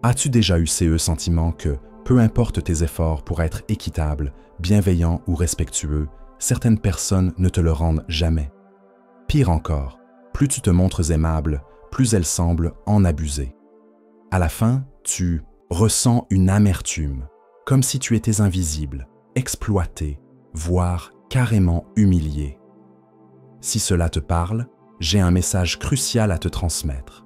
As-tu déjà eu ce sentiment que, peu importe tes efforts pour être équitable, bienveillant ou respectueux, certaines personnes ne te le rendent jamais? Pire encore, plus tu te montres aimable, plus elles semblent en abuser. À la fin, tu ressens une amertume, comme si tu étais invisible, exploité, voire carrément humilié. Si cela te parle, j'ai un message crucial à te transmettre.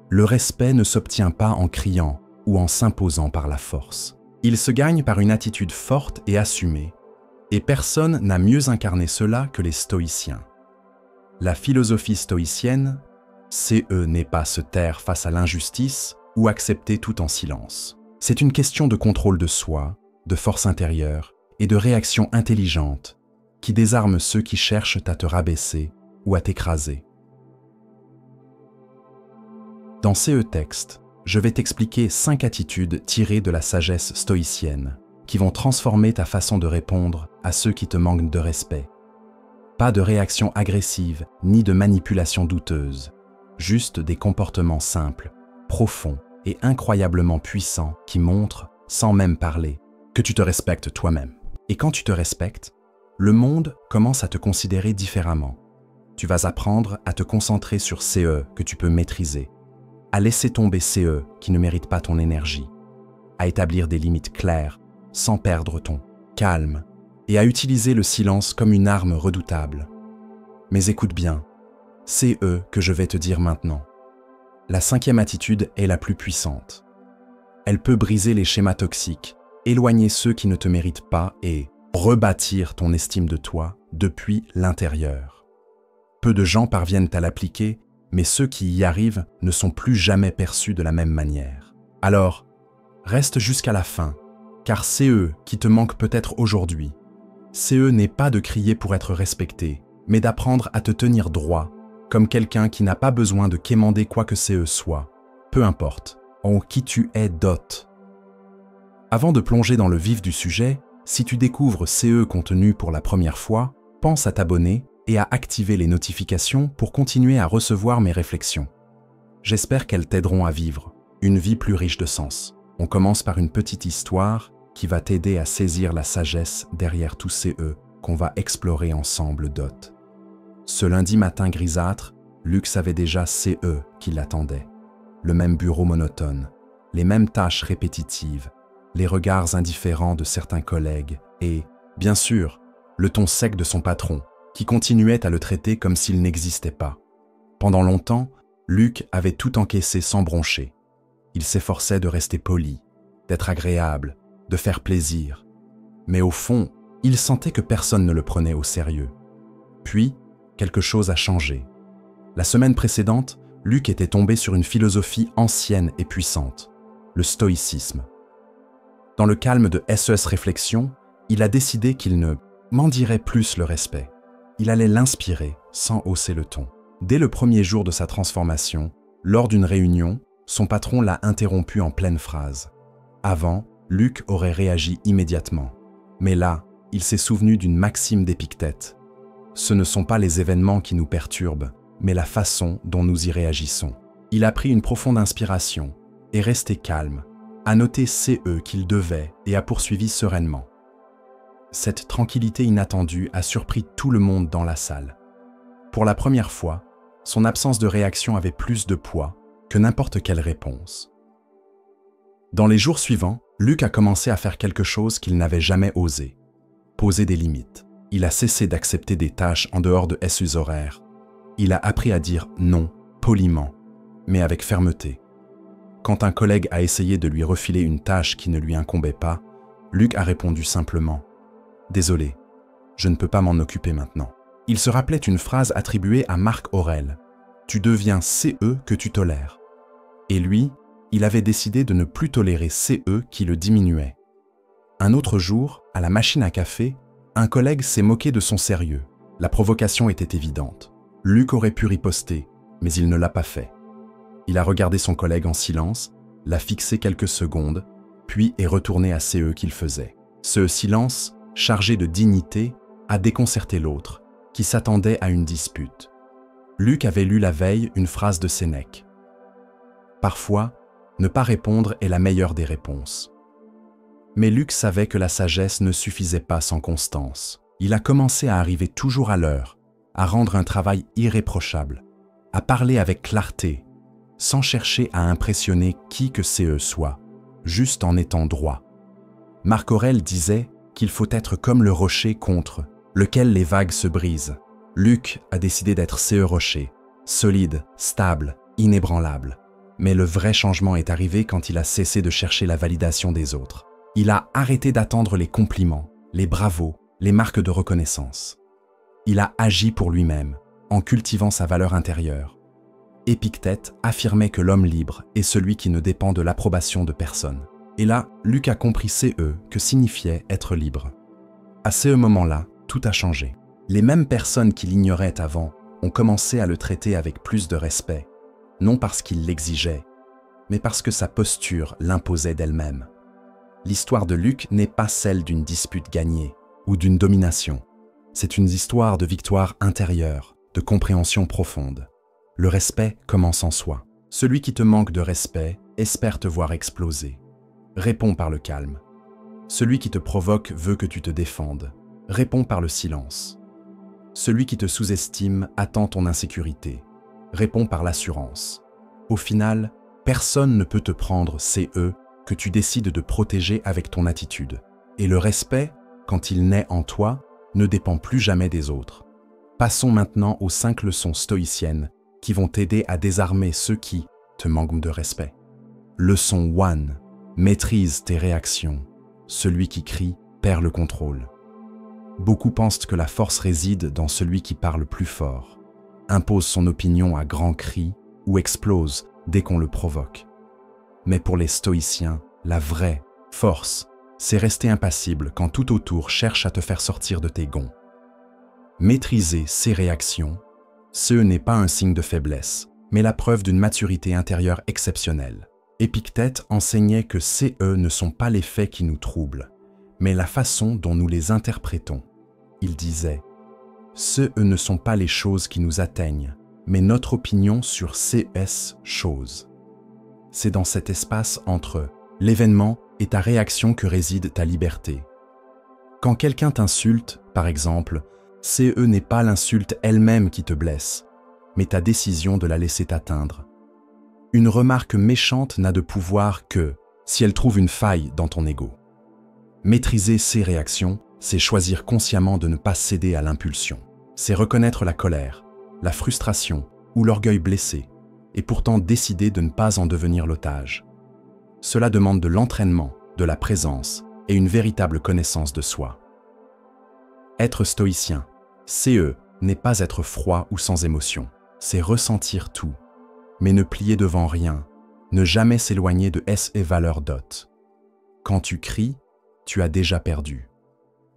Le respect ne s'obtient pas en criant ou en s'imposant par la force. Il se gagne par une attitude forte et assumée, et personne n'a mieux incarné cela que les stoïciens. La philosophie stoïcienne, n'est pas se taire face à l'injustice ou accepter tout en silence. C'est une question de contrôle de soi, de force intérieure et de réaction intelligente qui désarme ceux qui cherchent à te rabaisser ou à t'écraser. Dans ce texte, je vais t'expliquer 5 attitudes tirées de la sagesse stoïcienne qui vont transformer ta façon de répondre à ceux qui te manquent de respect. Pas de réaction agressive ni de manipulation douteuse, juste des comportements simples, profonds et incroyablement puissants qui montrent, sans même parler, que tu te respectes toi-même. Et quand tu te respectes, le monde commence à te considérer différemment. Tu vas apprendre à te concentrer sur que tu peux maîtriser, à laisser tomber qui ne méritent pas ton énergie, à établir des limites claires sans perdre ton calme et à utiliser le silence comme une arme redoutable. Mais écoute bien, c'est que je vais te dire maintenant. La 5e attitude est la plus puissante. Elle peut briser les schémas toxiques, éloigner ceux qui ne te méritent pas et rebâtir ton estime de toi depuis l'intérieur. Peu de gens parviennent à l'appliquer, mais ceux qui y arrivent ne sont plus jamais perçus de la même manière. Alors, reste jusqu'à la fin, car qui te manque peut-être aujourd'hui. N'est pas de crier pour être respecté, mais d'apprendre à te tenir droit, comme quelqu'un qui n'a pas besoin de quémander quoi que soit, peu importe, en qui tu es dot. Avant de plonger dans le vif du sujet, si tu découvres contenu pour la première fois, pense à t'abonner et à activer les notifications pour continuer à recevoir mes réflexions. J'espère qu'elles t'aideront à vivre une vie plus riche de sens. On commence par une petite histoire qui va t'aider à saisir la sagesse derrière tous qu'on va explorer ensemble dot. Ce lundi matin grisâtre, Luc savait déjà qui l'attendait. Le même bureau monotone, les mêmes tâches répétitives, les regards indifférents de certains collègues et, bien sûr, le ton sec de son patron, qui continuait à le traiter comme s'il n'existait pas. Pendant longtemps, Luc avait tout encaissé sans broncher. Il s'efforçait de rester poli, d'être agréable, de faire plaisir. Mais au fond, il sentait que personne ne le prenait au sérieux. Puis, quelque chose a changé. La semaine précédente, Luc était tombé sur une philosophie ancienne et puissante, le stoïcisme. Dans le calme de Réflexion, il a décidé qu'il ne mendirait plus le respect. Il allait l'inspirer sans hausser le ton. Dès le premier jour de sa transformation, lors d'une réunion, son patron l'a interrompu en pleine phrase. Avant, Luc aurait réagi immédiatement. Mais là, il s'est souvenu d'une maxime d'Épictète. Ce ne sont pas les événements qui nous perturbent, mais la façon dont nous y réagissons. Il a pris une profonde inspiration, est resté calme, a noté qu'il devait et a poursuivi sereinement. Cette tranquillité inattendue a surpris tout le monde dans la salle. Pour la première fois, son absence de réaction avait plus de poids que n'importe quelle réponse. Dans les jours suivants, Luc a commencé à faire quelque chose qu'il n'avait jamais osé, poser des limites. Il a cessé d'accepter des tâches en dehors de ses horaires. Il a appris à dire non, poliment, mais avec fermeté. Quand un collègue a essayé de lui refiler une tâche qui ne lui incombait pas, Luc a répondu simplement « Désolé, je ne peux pas m'en occuper maintenant ». Il se rappelait une phrase attribuée à Marc Aurèle « Tu deviens que tu tolères ». Et lui, il avait décidé de ne plus tolérer qui le diminuait. Un autre jour, à la machine à café, un collègue s'est moqué de son sérieux. La provocation était évidente. Luc aurait pu riposter, mais il ne l'a pas fait. Il a regardé son collègue en silence, l'a fixé quelques secondes, puis est retourné à qu'il faisait. Ce silence, chargé de dignité, a déconcerté l'autre, qui s'attendait à une dispute. Luc avait lu la veille une phrase de Sénèque. Parfois, Ne pas répondre est la meilleure des réponses. Mais Luc savait que la sagesse ne suffisait pas sans constance. Il a commencé à arriver toujours à l'heure, à rendre un travail irréprochable, à parler avec clarté, sans chercher à impressionner qui que CE soit, juste en étant droit. Marc Aurèle disait qu'il faut être comme le rocher contre lequel les vagues se brisent. Luc a décidé d'être CE rocher, solide, stable, inébranlable. Mais le vrai changement est arrivé quand il a cessé de chercher la validation des autres. Il a arrêté d'attendre les compliments, les bravos, les marques de reconnaissance. Il a agi pour lui-même, en cultivant sa valeur intérieure. Épictète affirmait que l'homme libre est celui qui ne dépend de l'approbation de personne. Et là, Luc a compris CE que signifiait être libre. À ce moment-là, tout a changé. Les mêmes personnes qui l'ignoraient avant ont commencé à le traiter avec plus de respect, non parce qu'il l'exigeait, mais parce que sa posture l'imposait d'elle-même. L'histoire de Luc n'est pas celle d'une dispute gagnée ou d'une domination. C'est une histoire de victoire intérieure, de compréhension profonde. Le respect commence en soi. Celui qui te manque de respect espère te voir exploser. Réponds par le calme. Celui qui te provoque veut que tu te défendes. Réponds par le silence. Celui qui te sous-estime attend ton insécurité. Réponds par l'assurance. Au final, personne ne peut te prendre CE que tu décides de protéger avec ton attitude. Et le respect, quand il naît en toi, ne dépend plus jamais des autres. Passons maintenant aux 5 leçons stoïciennes qui vont t'aider à désarmer ceux qui te manquent de respect. Leçon 1. Maîtrise tes réactions. Celui qui crie perd le contrôle. Beaucoup pensent que la force réside dans celui qui parle plus fort, impose son opinion à grands cris ou explose dès qu'on le provoque. Mais pour les stoïciens, la vraie force, c'est rester impassible quand tout autour cherche à te faire sortir de tes gonds. Maîtriser ses réactions, ce n'est pas un signe de faiblesse, mais la preuve d'une maturité intérieure exceptionnelle. Épictète enseignait que CE ne sont pas les faits qui nous troublent, mais la façon dont nous les interprétons. Il disait « CE ne sont pas les choses qui nous atteignent, mais notre opinion sur ces choses. » C'est dans cet espace entre l'événement et ta réaction que réside ta liberté. Quand quelqu'un t'insulte, par exemple, CE n'est pas l'insulte elle-même qui te blesse, mais ta décision de la laisser t'atteindre. Une remarque méchante n'a de pouvoir que si elle trouve une faille dans ton ego. Maîtriser ses réactions, c'est choisir consciemment de ne pas céder à l'impulsion. C'est reconnaître la colère, la frustration ou l'orgueil blessé, et pourtant décider de ne pas en devenir l'otage. Cela demande de l'entraînement, de la présence et une véritable connaissance de soi. Être stoïcien, CE, n'est pas être froid ou sans émotion, c'est ressentir tout, mais ne plier devant rien, ne jamais s'éloigner de S et valeur dot. Quand tu cries, tu as déjà perdu.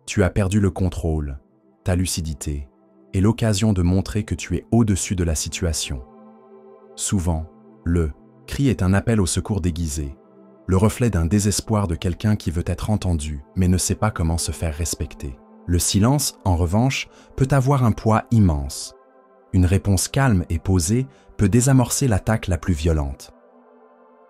Tu as perdu le contrôle, ta lucidité et l'occasion de montrer que tu es au-dessus de la situation. Souvent, le cri est un appel au secours déguisé, le reflet d'un désespoir de quelqu'un qui veut être entendu mais ne sait pas comment se faire respecter. Le silence, en revanche, peut avoir un poids immense. Une réponse calme et posée peut désamorcer l'attaque la plus violente.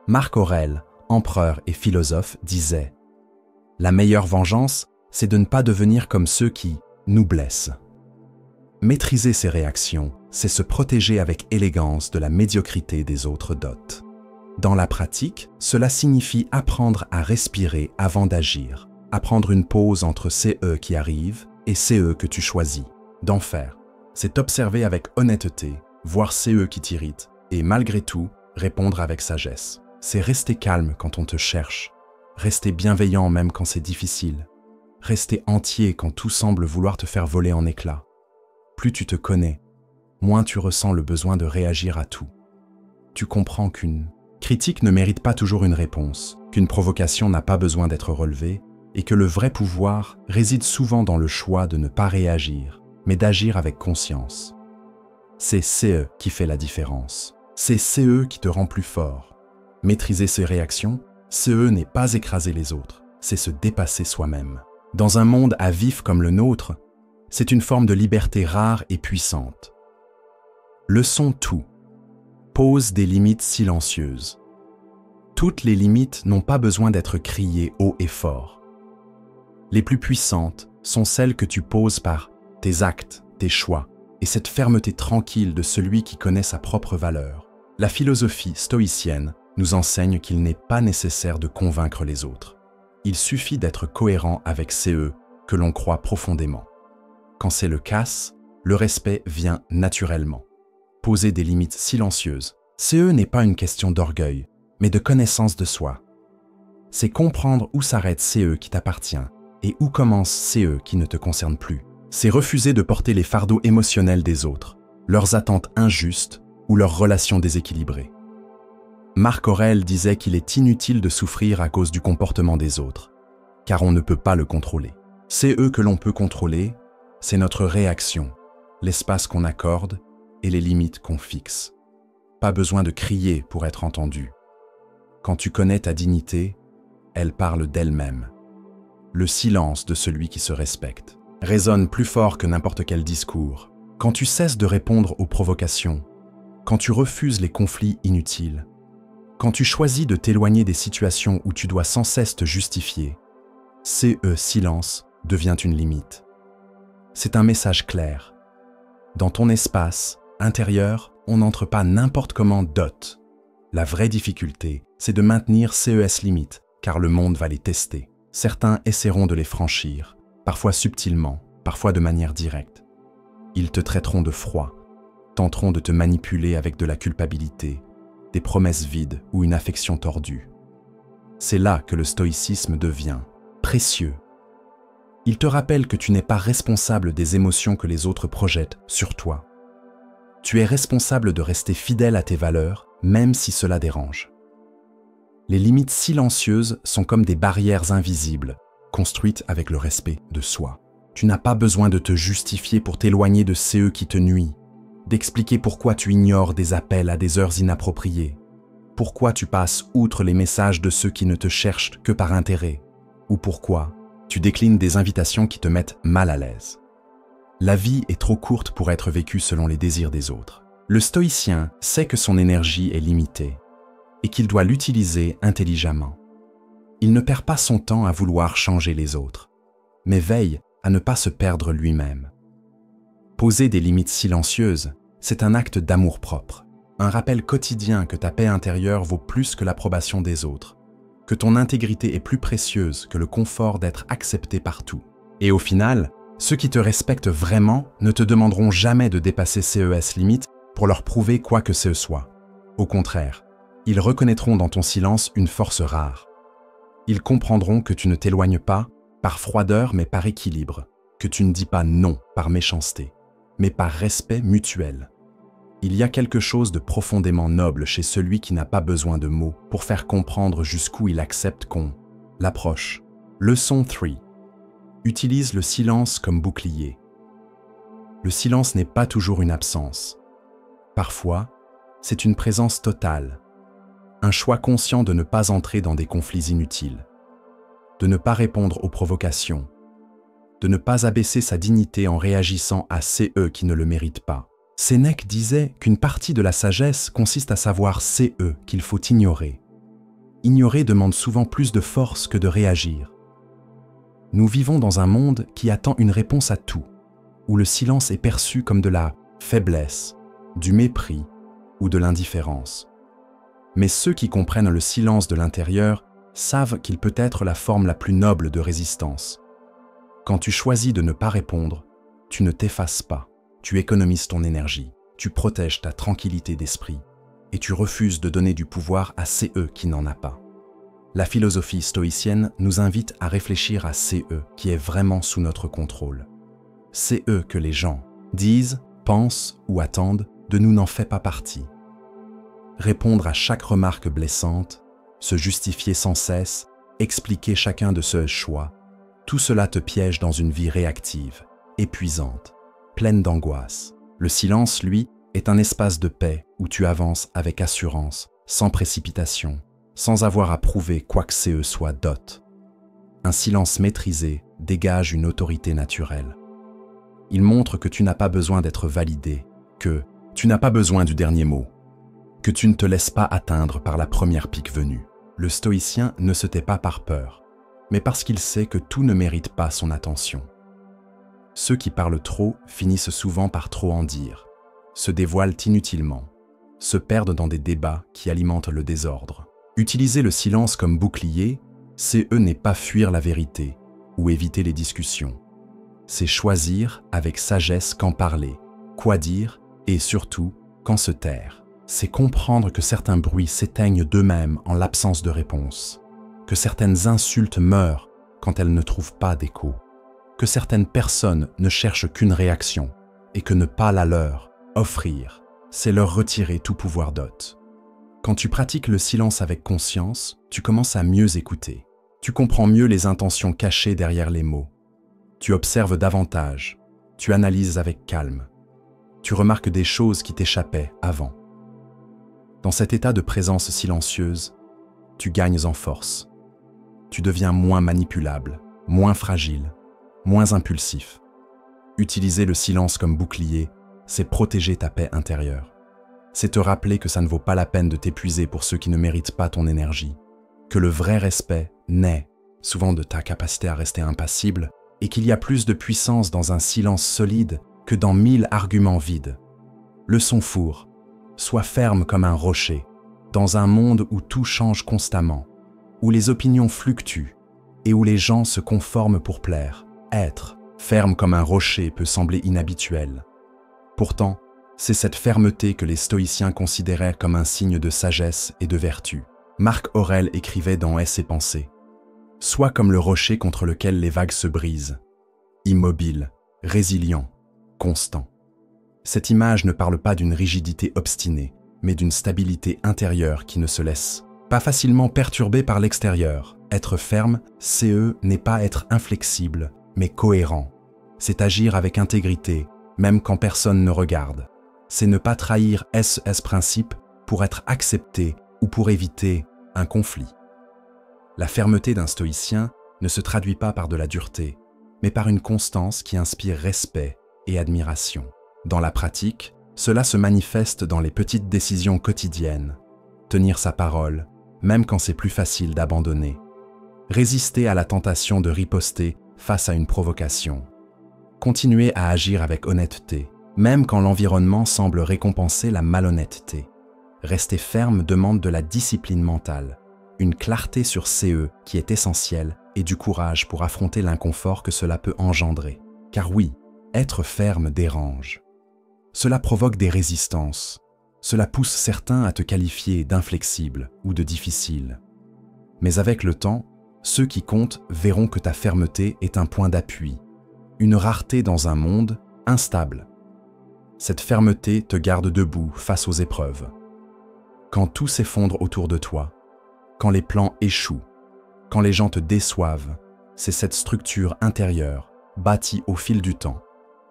Marc Aurèle, empereur et philosophe, disait « La meilleure vengeance, c'est de ne pas devenir comme ceux qui nous blessent. » Maîtriser ses réactions, c'est se protéger avec élégance de la médiocrité des autres dots. Dans la pratique, cela signifie apprendre à respirer avant d'agir, à prendre une pause entre CE qui arrivent et CE que tu choisis. D'en faire, c'est observer avec honnêteté, voir CE qui t'irrite et malgré tout, répondre avec sagesse. C'est rester calme quand on te cherche, rester bienveillant même quand c'est difficile, rester entier quand tout semble vouloir te faire voler en éclats. Plus tu te connais, moins tu ressens le besoin de réagir à tout. Tu comprends qu'une critique ne mérite pas toujours une réponse, qu'une provocation n'a pas besoin d'être relevée et que le vrai pouvoir réside souvent dans le choix de ne pas réagir, mais d'agir avec conscience. C'est CE qui fait la différence. C'est CE qui te rend plus fort. Maîtriser ses réactions, CE n'est pas écraser les autres, c'est se dépasser soi-même. Dans un monde à vif comme le nôtre, c'est une forme de liberté rare et puissante. Leçon tout. Pose des limites silencieuses. Toutes les limites n'ont pas besoin d'être criées haut et fort. Les plus puissantes sont celles que tu poses par tes actes, tes choix, et cette fermeté tranquille de celui qui connaît sa propre valeur. La philosophie stoïcienne nous enseigne qu'il n'est pas nécessaire de convaincre les autres. Il suffit d'être cohérent avec ceux que l'on croit profondément. Quand c'est le cas, le respect vient naturellement. Poser des limites silencieuses, n'est pas une question d'orgueil, mais de connaissance de soi. C'est comprendre où s'arrête qui t'appartient et où commence qui ne te concerne plus. C'est refuser de porter les fardeaux émotionnels des autres, leurs attentes injustes ou leurs relations déséquilibrées. Marc Aurèle disait qu'il est inutile de souffrir à cause du comportement des autres, car on ne peut pas le contrôler. Que l'on peut contrôler, c'est notre réaction, l'espace qu'on accorde et les limites qu'on fixe. Pas besoin de crier pour être entendu. Quand tu connais ta dignité, elle parle d'elle-même. Le silence de celui qui se respecte résonne plus fort que n'importe quel discours. Quand tu cesses de répondre aux provocations, quand tu refuses les conflits inutiles, quand tu choisis de t'éloigner des situations où tu dois sans cesse te justifier, silence devient une limite. C'est un message clair. Dans ton espace intérieur, on n'entre pas n'importe comment . La vraie difficulté, c'est de maintenir ces limites, car le monde va les tester. Certains essaieront de les franchir, parfois subtilement, parfois de manière directe. Ils te traiteront de froid, tenteront de te manipuler avec de la culpabilité, des promesses vides ou une affection tordue. C'est là que le stoïcisme devient précieux. Il te rappelle que tu n'es pas responsable des émotions que les autres projettent sur toi. Tu es responsable de rester fidèle à tes valeurs, même si cela dérange. Les limites silencieuses sont comme des barrières invisibles, construites avec le respect de soi. Tu n'as pas besoin de te justifier pour t'éloigner de ceux qui te nuisent, d'expliquer pourquoi tu ignores des appels à des heures inappropriées, pourquoi tu passes outre les messages de ceux qui ne te cherchent que par intérêt, ou pourquoi tu déclines des invitations qui te mettent mal à l'aise. La vie est trop courte pour être vécue selon les désirs des autres. Le stoïcien sait que son énergie est limitée et qu'il doit l'utiliser intelligemment. Il ne perd pas son temps à vouloir changer les autres, mais veille à ne pas se perdre lui-même. Poser des limites silencieuses, c'est un acte d'amour-propre, un rappel quotidien que ta paix intérieure vaut plus que l'approbation des autres, que ton intégrité est plus précieuse que le confort d'être accepté partout. Et au final, ceux qui te respectent vraiment ne te demanderont jamais de dépasser ces limites pour leur prouver quoi que ce soit. Au contraire, ils reconnaîtront dans ton silence une force rare. Ils comprendront que tu ne t'éloignes pas par froideur mais par équilibre, que tu ne dis pas non par méchanceté, mais par respect mutuel. Il y a quelque chose de profondément noble chez celui qui n'a pas besoin de mots pour faire comprendre jusqu'où il accepte qu'on l'approche. Leçon 3. Utilise le silence comme bouclier. Le silence n'est pas toujours une absence. Parfois, c'est une présence totale, un choix conscient de ne pas entrer dans des conflits inutiles, de ne pas répondre aux provocations, de ne pas abaisser sa dignité en réagissant à ceux qui ne le méritent pas. Sénèque disait qu'une partie de la sagesse consiste à savoir qu'il faut ignorer. Ignorer demande souvent plus de force que de réagir. Nous vivons dans un monde qui attend une réponse à tout, où le silence est perçu comme de la faiblesse, du mépris ou de l'indifférence. Mais ceux qui comprennent le silence de l'intérieur savent qu'il peut être la forme la plus noble de résistance. Quand tu choisis de ne pas répondre, tu ne t'effaces pas, tu économises ton énergie, tu protèges ta tranquillité d'esprit et tu refuses de donner du pouvoir à qui n'en a pas. La philosophie stoïcienne nous invite à réfléchir à qui est vraiment sous notre contrôle. Que les gens disent, pensent ou attendent de nous n'en fait pas partie. Répondre à chaque remarque blessante, se justifier sans cesse, expliquer chacun de ce choix, tout cela te piège dans une vie réactive, épuisante, pleine d'angoisse. Le silence, lui, est un espace de paix où tu avances avec assurance, sans précipitation, sans avoir à prouver quoi que soit . Un silence maîtrisé dégage une autorité naturelle. Il montre que tu n'as pas besoin d'être validé, que tu n'as pas besoin du dernier mot, que tu ne te laisses pas atteindre par la première pique venue. Le stoïcien ne se tait pas par peur, mais parce qu'il sait que tout ne mérite pas son attention. Ceux qui parlent trop finissent souvent par trop en dire, se dévoilent inutilement, se perdent dans des débats qui alimentent le désordre. Utiliser le silence comme bouclier, n'est pas fuir la vérité ou éviter les discussions. C'est choisir avec sagesse quand parler, quoi dire et surtout quand se taire. C'est comprendre que certains bruits s'éteignent d'eux-mêmes en l'absence de réponse, que certaines insultes meurent quand elles ne trouvent pas d'écho, que certaines personnes ne cherchent qu'une réaction et que ne pas la leur offrir, c'est leur retirer tout pouvoir d'hôte. Quand tu pratiques le silence avec conscience, tu commences à mieux écouter. Tu comprends mieux les intentions cachées derrière les mots. Tu observes davantage, tu analyses avec calme. Tu remarques des choses qui t'échappaient avant. Dans cet état de présence silencieuse, tu gagnes en force. Tu deviens moins manipulable, moins fragile, moins impulsif. Utiliser le silence comme bouclier, c'est protéger ta paix intérieure. C'est te rappeler que ça ne vaut pas la peine de t'épuiser pour ceux qui ne méritent pas ton énergie, que le vrai respect naît souvent de ta capacité à rester impassible et qu'il y a plus de puissance dans un silence solide que dans 1000 arguments vides. Leçon fourre, sois ferme comme un rocher, dans un monde où tout change constamment, où les opinions fluctuent et où les gens se conforment pour plaire. Être ferme comme un rocher peut sembler inhabituel. Pourtant, c'est cette fermeté que les stoïciens considéraient comme un signe de sagesse et de vertu. Marc Aurèle écrivait dans Ès et pensées : « Sois comme le rocher contre lequel les vagues se brisent, immobile, résilient, constant. » Cette image ne parle pas d'une rigidité obstinée, mais d'une stabilité intérieure qui ne se laisse pas facilement perturber par l'extérieur. Être ferme, n'est pas être inflexible, mais cohérent. C'est agir avec intégrité, même quand personne ne regarde. C'est ne pas trahir ce principe pour être accepté ou pour éviter un conflit. La fermeté d'un stoïcien ne se traduit pas par de la dureté, mais par une constance qui inspire respect et admiration. Dans la pratique, cela se manifeste dans les petites décisions quotidiennes. Tenir sa parole, même quand c'est plus facile d'abandonner. Résister à la tentation de riposter face à une provocation. Continuer à agir avec honnêteté, même quand l'environnement semble récompenser la malhonnêteté. Rester ferme demande de la discipline mentale, une clarté sur qui est essentielle et du courage pour affronter l'inconfort que cela peut engendrer. Car oui, être ferme dérange. Cela provoque des résistances. Cela pousse certains à te qualifier d'inflexible ou de difficile. Mais avec le temps, ceux qui comptent verront que ta fermeté est un point d'appui, une rareté dans un monde instable. Cette fermeté te garde debout face aux épreuves. Quand tout s'effondre autour de toi, quand les plans échouent, quand les gens te déçoivent, c'est cette structure intérieure, bâtie au fil du temps,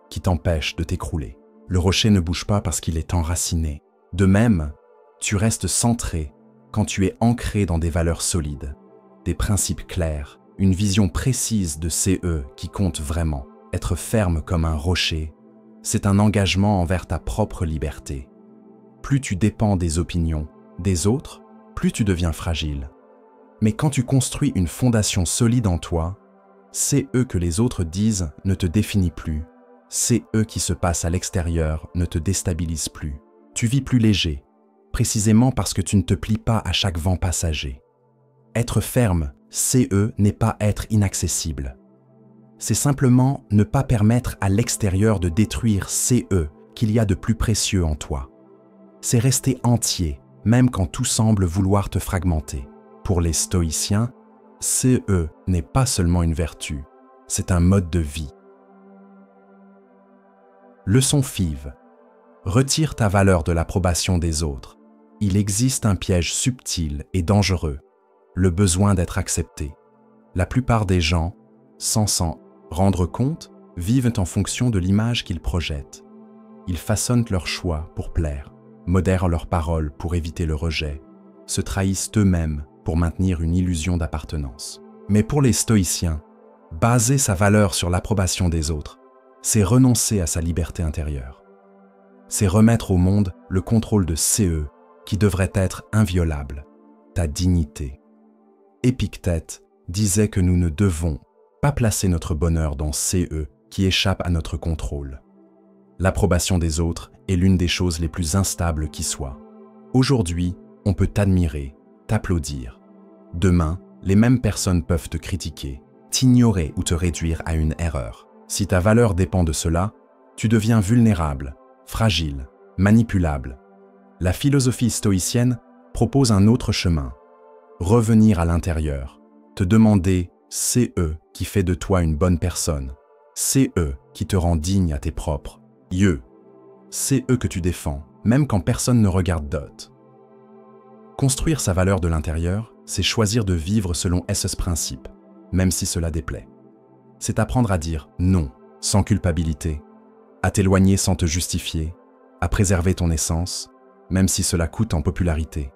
qui t'empêche de t'écrouler. Le rocher ne bouge pas parce qu'il est enraciné. De même, tu restes centré quand tu es ancré dans des valeurs solides, des principes clairs, une vision précise de qui compte vraiment. Être ferme comme un rocher, c'est un engagement envers ta propre liberté. Plus tu dépends des opinions des autres, plus tu deviens fragile. Mais quand tu construis une fondation solide en toi, que les autres disent ne te définit plus. Qui se passent à l'extérieur ne te déstabilisent plus. Tu vis plus léger, précisément parce que tu ne te plies pas à chaque vent passager. Être ferme, n'est pas être inaccessible. C'est simplement ne pas permettre à l'extérieur de détruire qu'il y a de plus précieux en toi. C'est rester entier, même quand tout semble vouloir te fragmenter. Pour les stoïciens, n'est pas seulement une vertu, c'est un mode de vie. Leçon FIV. Retire ta valeur de l'approbation des autres. Il existe un piège subtil et dangereux, le besoin d'être accepté. La plupart des gens, sans s'en rendre compte, vivent en fonction de l'image qu'ils projettent. Ils façonnent leurs choix pour plaire, modèrent leurs paroles pour éviter le rejet, se trahissent eux-mêmes pour maintenir une illusion d'appartenance. Mais pour les stoïciens, baser sa valeur sur l'approbation des autres, c'est renoncer à sa liberté intérieure. C'est remettre au monde le contrôle de qui devrait être inviolable, ta dignité. Épictète disait que nous ne devons pas placer notre bonheur dans CE qui échappent à notre contrôle. L'approbation des autres est l'une des choses les plus instables qui soient. Aujourd'hui, on peut t'admirer, t'applaudir. Demain, les mêmes personnes peuvent te critiquer, t'ignorer ou te réduire à une erreur. Si ta valeur dépend de cela, tu deviens vulnérable, fragile, manipulable. La philosophie stoïcienne propose un autre chemin. Revenir à l'intérieur, te demander « c'est eux qui fait de toi une bonne personne ». C'est eux qui te rend digne à tes propres yeux. C'est eux que tu défends, même quand personne ne regarde d'autres. Construire sa valeur de l'intérieur, c'est choisir de vivre selon ce principe, même si cela déplaît. C'est apprendre à dire non, sans culpabilité, à t'éloigner sans te justifier, à préserver ton essence, même si cela coûte en popularité.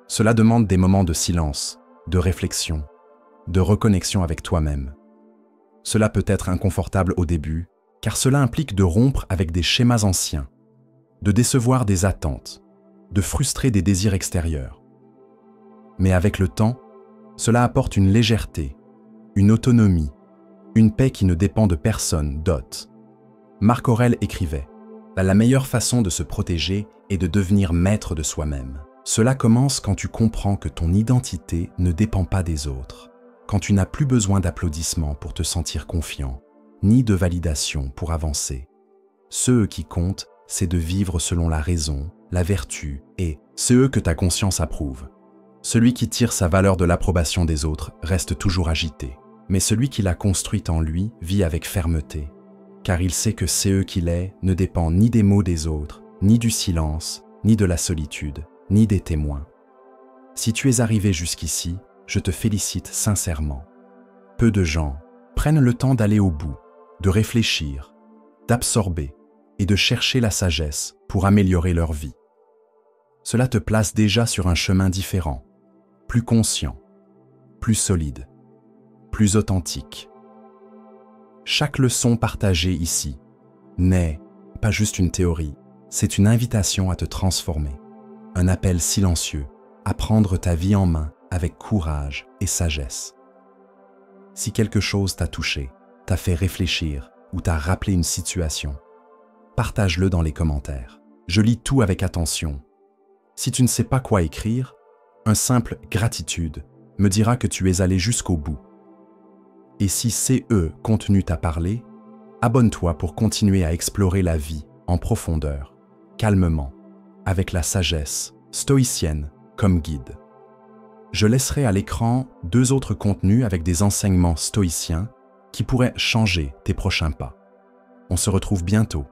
Cela demande des moments de silence, de réflexion, de reconnexion avec toi-même. Cela peut être inconfortable au début, car cela implique de rompre avec des schémas anciens, de décevoir des attentes, de frustrer des désirs extérieurs. Mais avec le temps, cela apporte une légèreté, une autonomie, une paix qui ne dépend de personne d'autre. Marc Aurèle écrivait « La meilleure façon de se protéger est de devenir maître de soi-même. Cela commence quand tu comprends que ton identité ne dépend pas des autres, quand tu n'as plus besoin d'applaudissements pour te sentir confiant, ni de validation pour avancer. Ce qui compte, c'est de vivre selon la raison, la vertu et ce que ta conscience approuve. Celui qui tire sa valeur de l'approbation des autres reste toujours agité, mais celui qui l'a construite en lui vit avec fermeté, car il sait que CE qu'il est ne dépend ni des mots des autres, ni du silence, ni de la solitude, ni des témoins. Si tu es arrivé jusqu'ici, je te félicite sincèrement. Peu de gens prennent le temps d'aller au bout, de réfléchir, d'absorber et de chercher la sagesse pour améliorer leur vie. Cela te place déjà sur un chemin différent, plus conscient, plus solide, plus authentique. Chaque leçon partagée ici n'est pas juste une théorie, c'est une invitation à te transformer, un appel silencieux à prendre ta vie en main avec courage et sagesse. Si quelque chose t'a touché, t'a fait réfléchir ou t'a rappelé une situation, partage-le dans les commentaires. Je lis tout avec attention. Si tu ne sais pas quoi écrire, un simple « gratitude » me dira que tu es allé jusqu'au bout. Et si CE contenu t'a parlé, abonne-toi pour continuer à explorer la vie en profondeur, calmement, avec la sagesse stoïcienne comme guide. Je laisserai à l'écran 2 autres contenus avec des enseignements stoïciens qui pourraient changer tes prochains pas. On se retrouve bientôt.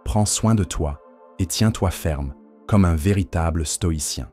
Prends soin de toi et tiens-toi ferme comme un véritable stoïcien.